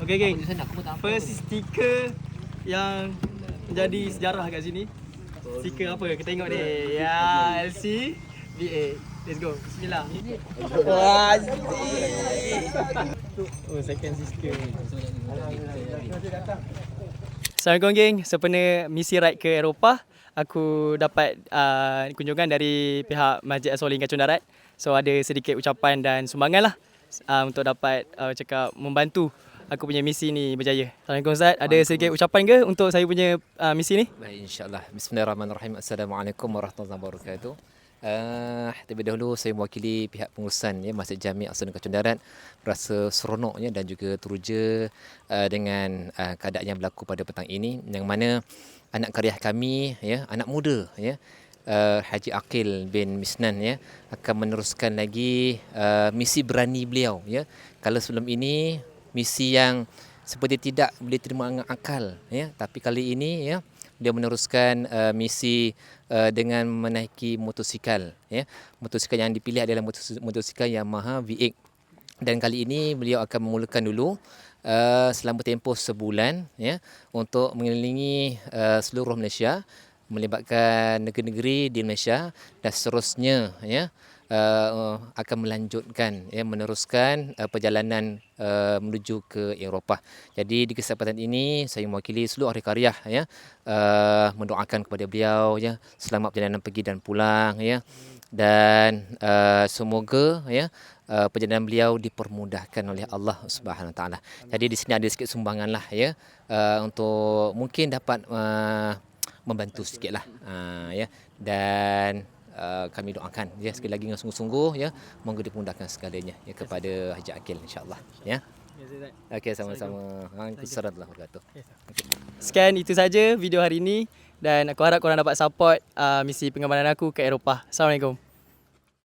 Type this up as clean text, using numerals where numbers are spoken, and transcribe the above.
Okay geng, first stiker yang menjadi sejarah kat sini. Stiker apa? Kita tengok ni. Ya, LC VA. Let's go. Bismillah. Wah, oh, second stiker. Assalamualaikum geng. Sempena misi ride ke Eropah, aku dapat kunjungan dari pihak Masjid As-Solihin Kacun Darat. So ada sedikit ucapan dan sumbangan lah untuk dapat cakap membantu aku punya misi ni berjaya. Assalamualaikum Ustaz. Ada sedikit ucapan ke untuk saya punya misi ni? Baik, insyaAllah. Bismillahirrahmanirrahim. Assalamualaikum warahmatullahi wabarakatuh. Terlebih dahulu saya mewakili pihak pengurusan ya Masjid Jami' As-Solihin Kacun Darat berasa seronoknya dan juga teruja dengan keadaan yang berlaku pada petang ini, yang mana anak karya kami ya, anak muda ya, Haji Aqil bin Misnan ya, akan meneruskan lagi misi berani beliau ya. Kalau sebelum ini misi yang seperti tidak boleh terima dengan akal ya, tapi kali ini ya dia meneruskan misi dengan menaiki motosikal ya. Motosikal yang dipilih adalah motosikal Yamaha V8, dan kali ini beliau akan memulakan dulu selama tempoh sebulan ya, untuk mengelilingi seluruh Malaysia, melibatkan negeri-negeri di Malaysia, dan seterusnya ya akan melanjutkan ya, meneruskan perjalanan menuju ke Eropah. Jadi di kesempatan ini saya mewakili seluruh ahli karya ya, mendoakan kepada beliau ya selamat perjalanan pergi dan pulang ya, dan semoga ya perjalanan beliau dipermudahkan oleh Allah Subhanahu Wa Taala. Jadi di sini ada sikit sumbangan lah ya, untuk mungkin dapat membantu sikitlah ya, dan kami doakan ya sekali lagi dengan sungguh-sungguh ya, moga dimudahkan segalanya ya kepada Haji Aqil insya-Allah ya. Okey, sama-sama. Assalamualaikum warahmatullahi wabarakatuh. Sekian itu saja video hari ini, dan aku harap korang dapat support misi pengamanan aku ke Eropah. Assalamualaikum.